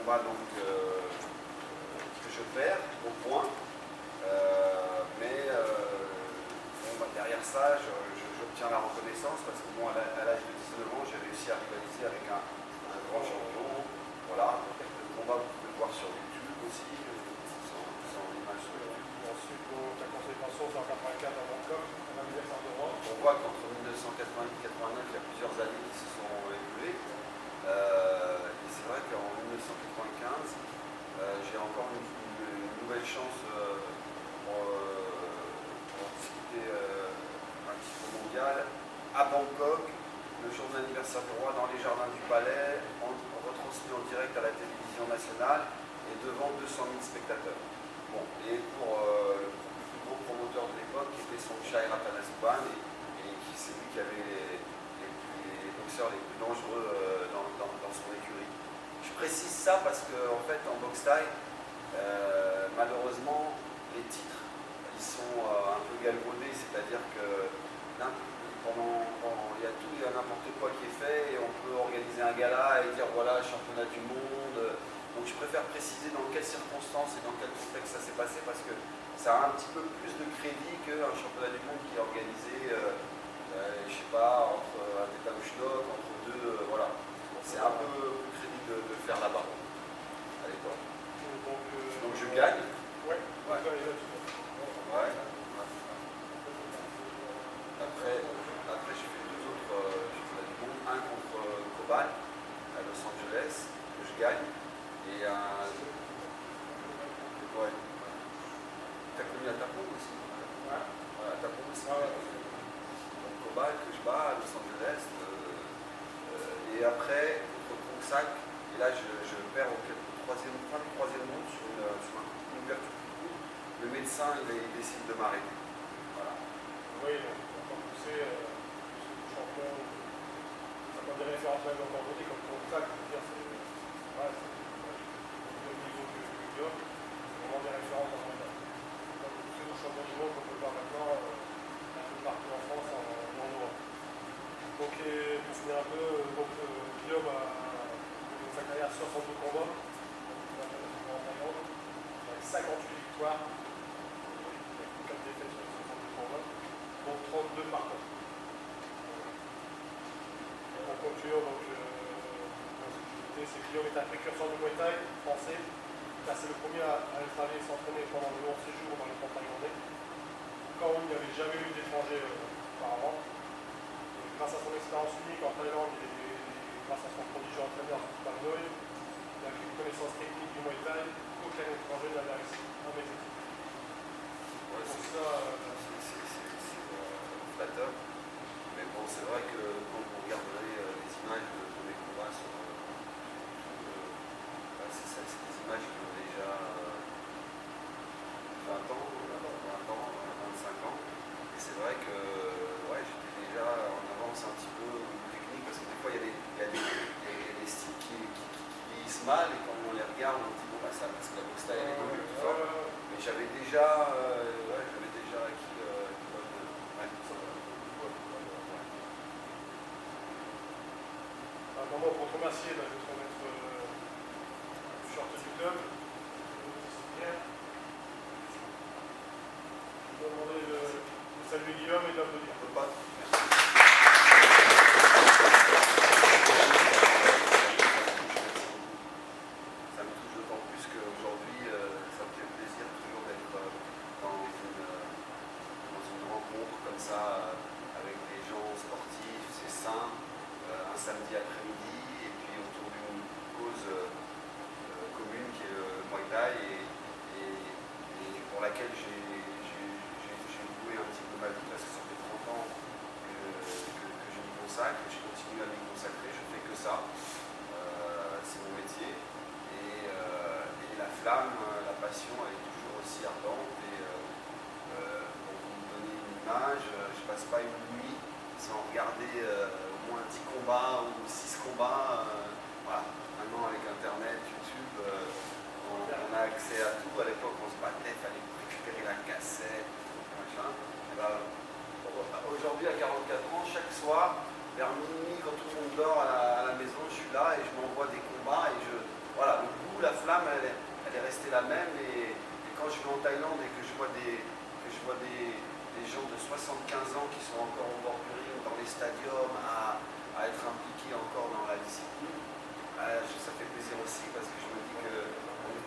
combat donc, que je perds au point. Derrière ça, j'obtiens la reconnaissance parce que bon, à l'âge de 19 ans, j'ai réussi à rivaliser avec un grand champion. Voilà, le combat, vous pouvez le voir sur YouTube aussi, sans image sur YouTube. Ensuite, ta conséquence en 84 à Bangkok, à l'anniversaire de Rome. On voit qu'entre 1988 et 1989, il y a plusieurs années qui se sont écoulées. Et c'est vrai qu'en 1995, j'ai encore une nouvelle chance pour discuter un titre mondial à Bangkok, le jour de l'anniversaire du roi, dans les jardins du palais, retransmis en direct à la télévision nationale et devant 200 000 spectateurs. Bon, et pour le plus gros promoteur de l'époque, qui était son Shahira Tanasuban, et c'est lui qui avait les boxeurs les plus dangereux dans son écurie. Je précise ça parce qu'en fait, en boxe thaï, malheureusement, les titres, ils sont un peu galvaudés, c'est-à-dire que il y a tout, il y a n'importe quoi qui est fait, et on peut organiser un gala et dire voilà, championnat du monde. Donc je préfère préciser dans quelles circonstances et dans quel contexte ça s'est passé, parce que ça a un petit peu plus de crédit qu'un championnat du monde qui est organisé, je sais pas, entre un Tétaouchnok, entre deux, voilà. C'est un peu plus crédible de le faire là-bas, à l'époque. Donc je gagne. Ouais. Ouais. Après j'ai fait deux autres championnats du monde, un contre Cobal à Los Angeles, que je gagne, et un... Ouais. T'as connu à Tapon aussi? Ouais. À Tapon aussi. Donc Cobal que je bats à Los Angeles, et après contre Kongsak, et là je perds fin du troisième round sur une ouverture du coup. Le médecin il décide de m'arrêter. Voilà. Oui, on va pousser champion, ça prend des références même encore aujourd'hui comme Kongsak, je veux dire, c'est le niveau du job, c'est vraiment des références dans le monde. Donc pousser nos champions du monde qu'on peut voir maintenant un peu partout en France, en Europe. Donc pour finir un peu, Guillaume a dans sa carrière 62 combats, avec 58 victoires, 4 défaites sur 62 combats, donc 32 par contre. En conclure, donc, c'est Guillaume est un précurseur du Muay Thai français. C'est le premier à être allé s'entraîner pendant le long séjour dans les camps thaïlandais, quand il n'y avait jamais eu d'étrangers auparavant. Grâce à son expérience unique en Thaïlande et grâce à son prodigieux entraîneur Banoy, il a acquis une connaissance technique du Muay Thai qu'aucun étranger n'avait réussi à maîtriser. Ouais, c'est flatteur. Mais bon, c'est vrai que quand vous regarderez les images de mes combats sur c'est des images qui ont déjà 20 ans, 25 ans. Et c'est vrai que j'étais déjà en avance un petit peu technique, parce que des fois il y a des styles qui vieillissent mal, et quand on les regarde on se dit bon bah ça, parce que la boxe thaï elle évolue, tout ça. Mais j'avais déjà acquis Un moment pour te remercier, je vais te remettre le short du club. Je vais demander de saluer Guillaume et d'applaudir. Ça me touche d'autant plus qu'aujourd'hui, ça me fait plaisir toujours d'être dans une rencontre comme ça, avec des gens sportifs, c'est sain, un samedi après-midi, et puis autour d'une cause commune qui est le Muay Thai, et pour laquelle j'ai voué un petit peu ma vie, parce que ça fait 30 ans que je m'y consacre, je continue à m'y consacrer, je fais que ça, c'est mon métier, et la flamme, la passion, elle est toujours aussi ardente, et pour vous donner une image, je ne passe pas une nuit sans regarder au moins 10 combats ou 6 combats. Voilà. Maintenant avec Internet, YouTube, on a accès à tout. À l'époque on se battait, il fallait récupérer la cassette, machin. Aujourd'hui à 44 ans, chaque soir, vers minuit, quand tout le monde dort à la maison, je suis là et je m'envoie des combats, et voilà, le goût, la flamme, elle est restée la même. Et quand je vais en Thaïlande et que je vois des gens de 75 ans qui sont encore au bord du ring, dans les stadiums, à être impliqués encore dans la discipline, ça fait plaisir aussi parce que je me dis que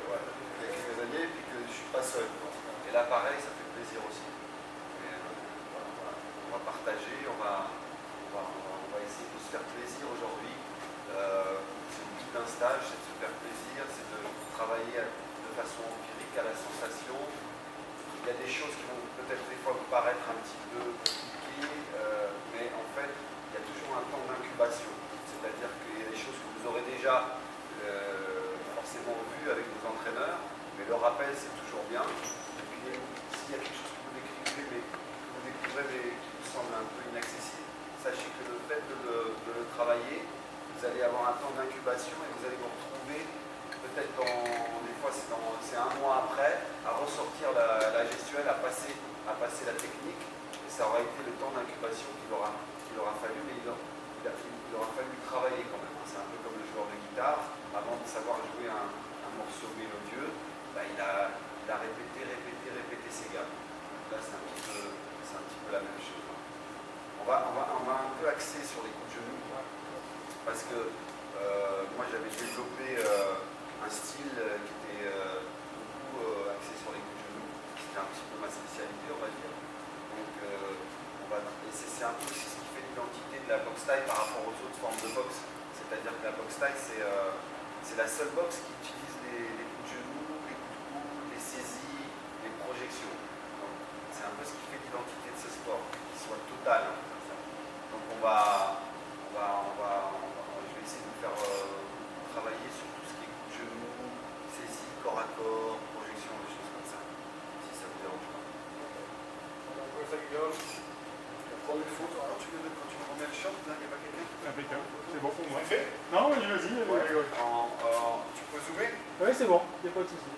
voilà, il y a quelques années et puis que je ne suis pas seul. Et là, pareil, ça fait plaisir aussi. Et, voilà, on va partager, on va essayer de se faire plaisir aujourd'hui. C'est le but d'un stage, c'est de se faire plaisir, c'est de travailler de façon empirique à la sensation. Il y a des choses qui vont peut-être des fois vous paraître un petit peu compliquées, mais en fait, il y a toujours un temps d'incubation. C'est-à-dire qu'il y a des choses que vous aurez déjà forcément vues avec vos entraîneurs, mais le rappel, c'est toujours bien. Et puis, s'il y a quelque chose que vous découvrez, mais qui vous semble un peu inaccessible, sachez que le fait de le travailler, vous allez avoir un temps d'incubation et vous allez vous retrouver peut-être des fois c'est un mois après, à ressortir la gestuelle, à passer la technique, et ça aura été le temps d'incubation qu'il aura fallu, mais il aura fallu travailler quand même. C'est un peu comme le joueur de guitare, avant de savoir jouer un morceau mélodieux, il a répété ses gammes. Là c'est un petit peu la même chose. On va un peu axer sur les coups de genoux, parce que moi j'avais développé un style qui était beaucoup axé sur les coups de genoux. C'était un petit peu ma spécialité, on va dire. Donc, c'est un peu aussi ce qui fait l'identité de la boxe thaï par rapport aux autres formes de boxe. C'est-à-dire que la boxe thaï, c'est la seule boxe qui utilise les coups de genoux, les coups de coude, les saisies, les projections. C'est un peu ce qui fait l'identité de ce sport, qu'il soit total. Donc, je vais essayer de vous faire travailler sur tout ce qui est coups de genoux, saisie, corps à corps, projection, des choses comme ça, si ça vous dérange pas. Prendre une photo. Alors quand tu me remets le short, là, il n'y a pas quelqu'un? Impeccable, c'est bon pour moi. Fait? Non, vas-y. Tu peux zoomer? Oui, c'est bon, il n'y a pas de souci.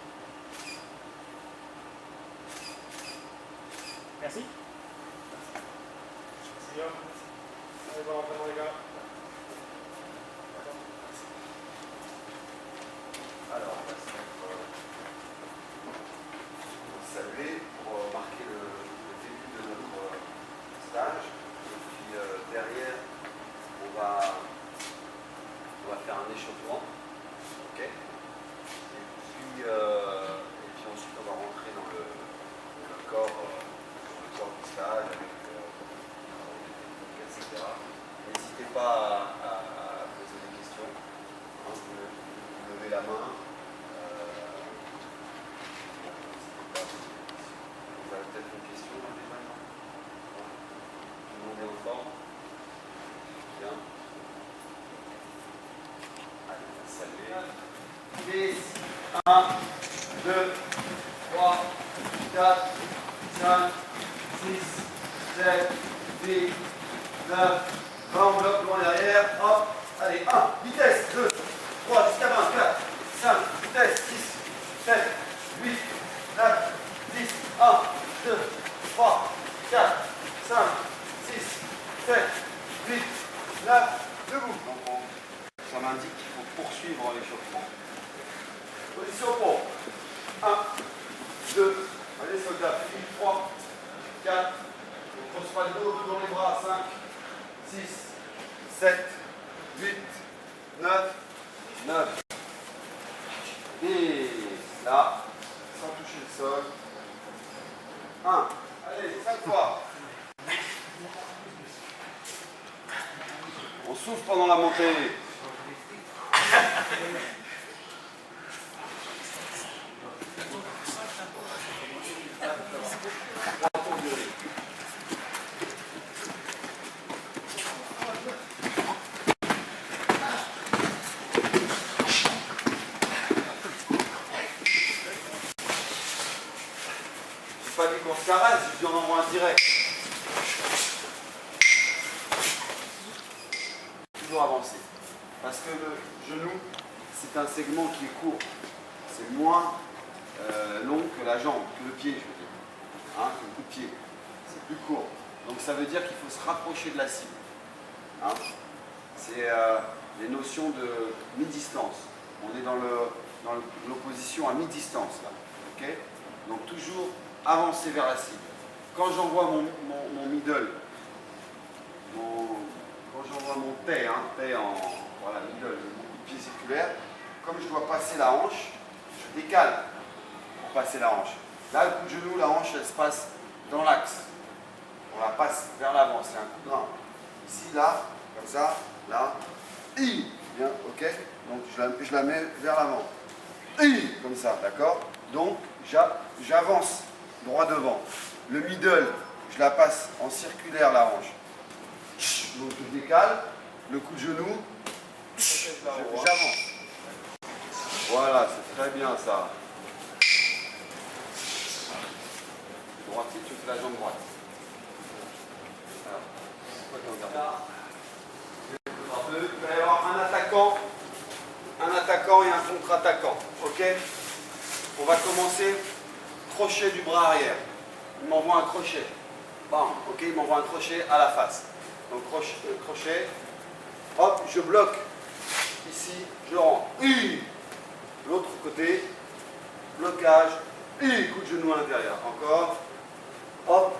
Merci. Merci, Guillaume. Allez, bon entraînement, les gars. Alors, on va se mettre saluer pour marquer le début de notre stage. Et puis derrière, on va faire un échauffement. Ok. Et puis ensuite, on va rentrer dans le corps du stage avec etc. N'hésitez pas à poser des questions. Vous levez la main. Vous avez peut-être une question maintenant? Tout le monde est en forme? Bien. Allez, on va saluer. 10, 1, 2, 3, 4, 5, 6, 7, 8, 9, 20, on bloque loin derrière, hop, allez, 1, vitesse, 2, 3, jusqu'à 20, 4, 5, vitesse, 6, 7, 8, 9, 10, 1, 2, 3, 4, 5, 6, 7, 8, 9, debout. Donc ça m'indique qu'il faut poursuivre l'échauffement. Position pour 1, 2, allez soldats, 3, 4, on se pas le dos, dans les bras, 5, 6, 7, 8, 9, 9. Et là, sans toucher le sol. 1. Allez, 5 fois. On souffle pendant la montée. Pas dit qu'on se caresse, je dis on envoie un direct. Toujours avancer. Parce que le genou, c'est un segment qui est court. C'est moins long que la jambe, que le pied, je veux dire. Hein, que le coup de pied. C'est plus court. Donc ça veut dire qu'il faut se rapprocher de la cible. Hein. C'est les notions de mi-distance. On est dans dans l'opposition à mi-distance. Okay, donc toujours avancer vers la cible. Quand j'envoie mon middle, quand j'envoie mon T, en voilà, middle, mon coup de pied circulaire, comme je dois passer la hanche, je décale pour passer la hanche. Là, le coup de genou, la hanche, elle se passe dans l'axe. On la passe vers l'avant, c'est un coup de rein. Ici, là, comme ça, là, bien, ok. Donc je la mets vers l'avant. Comme ça, d'accord. Donc j'avance droit devant. Le middle, je la passe en circulaire la hanche. Donc je décale. Le coup de genou, j'avance. Voilà, c'est très bien ça. Droitier, tu fais la jambe droite. Il va y avoir un attaquant et un contre-attaquant. Ok? On va commencer crochet du bras arrière. Il m'envoie un crochet. Bam. Ok, il m'envoie un crochet à la face. Donc crochet. Hop, je bloque. Ici, je rentre. L'autre côté. Blocage. Coup de genou à l'intérieur. Encore. Hop.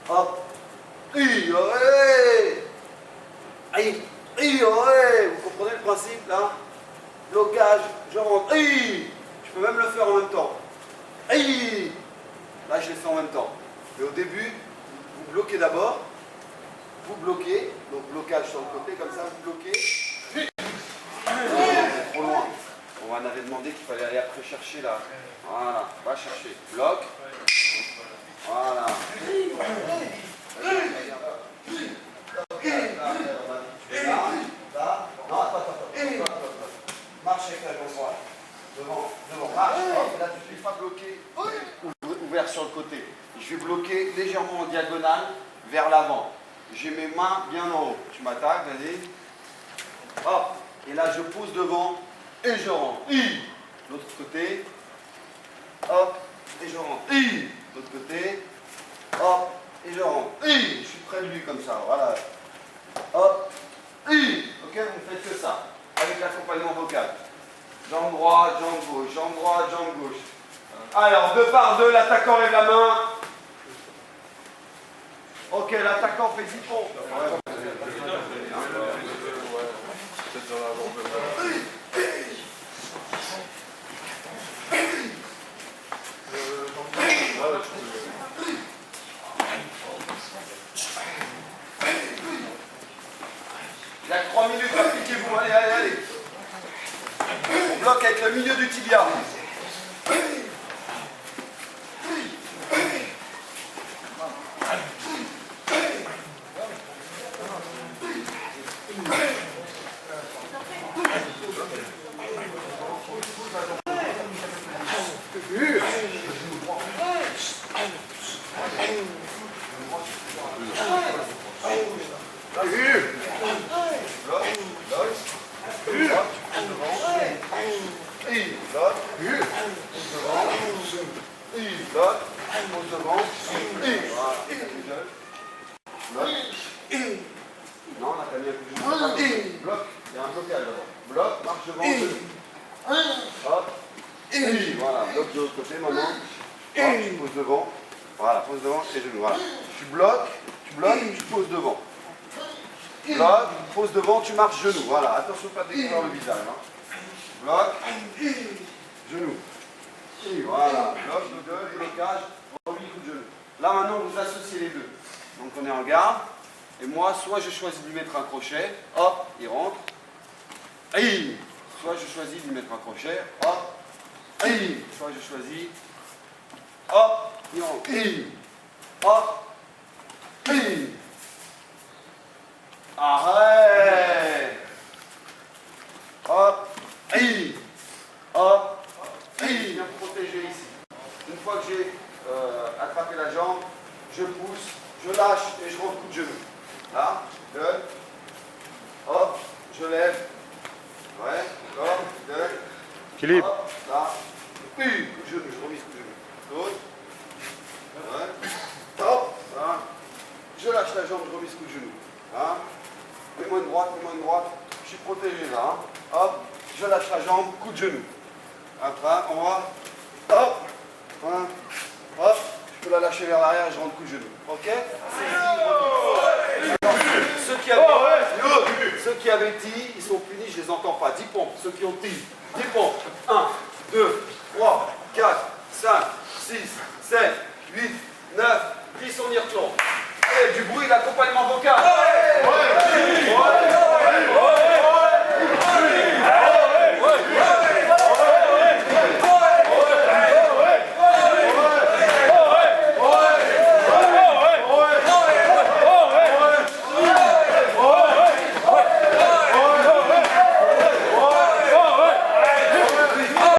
Hop. Vous comprenez le principe là? Blocage, je rentre. Je peux même le faire en même temps. Là, je l'ai fait en même temps. Mais au début, vous bloquez d'abord. Vous bloquez. Donc blocage sur le côté, comme ça, vous bloquez. C'est trop loin. On m'en avait demandé qu'il fallait aller après chercher là. Voilà, va chercher. Bloc. Voilà. Là. Non, attends. Marche avec la jambe droite. Devant. Marche. Là, tu ne suis pas bloqué. Ouvert sur le côté. Je vais bloquer légèrement en diagonale vers l'avant. J'ai mes mains bien en haut. Tu m'attaques, vas-y. Hop. Et là, je pose devant et je rentre. L'autre côté. Hop. Et je rentre. L'autre côté. Hop. Et je rentre. Je suis près de lui comme ça. Voilà. Hop. Ok, vous ne faites que ça. Avec l'accompagnement vocal. Jambe droite, jambe gauche. Jambe droite, jambe gauche. Alors, 2 par 2, l'attaquant lève la main. Ok, l'attaquant fait 10 pompes. Il y a 3 minutes, appliquez-vous. Allez. On bloque avec le milieu du tibia. Non, là, t'as mis un coup de genou. Bloc, il y a un blocage d'abord. Bloc, marche devant. Hop. Voilà, bloc de l'autre côté maintenant. Hop, tu poses devant. Voilà, pose devant et genou. Voilà. Tu bloques, tu poses devant. Bloc, pose devant, tu marches genou. Voilà, attention pas de découvrir le visage. Bloc, genou. Voilà, bloc, blocage, remis, coup de genou. Là maintenant, vous associez les deux. Donc on est en garde. Et moi, soit je choisis de lui mettre un crochet, hop, il rentre. Soit je choisis de lui mettre un crochet, hop. Soit je choisis, hop, il rentre. Hop. Arrête. Hop. Hop. Bien protégé ici. Une fois que j'ai attrapé la jambe, je pousse, je lâche et je rentre coup de genou. Là, donne. Hop, je lève. Ouais, encore, donne. Équilibre. Hop, là. Coup de genou, je remise coup de genou. L'autre. Ouais. Hop, là. Je lâche la jambe, je remise coup de genou. Là. Mets-moi une droite. Je suis protégé là. Hop. je lâche la jambe, coup de genou. Après, on va, hop, hein, hop, je peux la lâcher vers l'arrière et je rentre coup de genou. Ok? Alors, ceux qui avaient dit, ils sont punis, je les entends pas. 10 pompes. Ceux qui ont dit, 10 pompes. 1, 2, 3, 4, 5, 6, 7, 8, 9, 10, on y retourne. Et du bruit, l'accompagnement vocal. Ouais.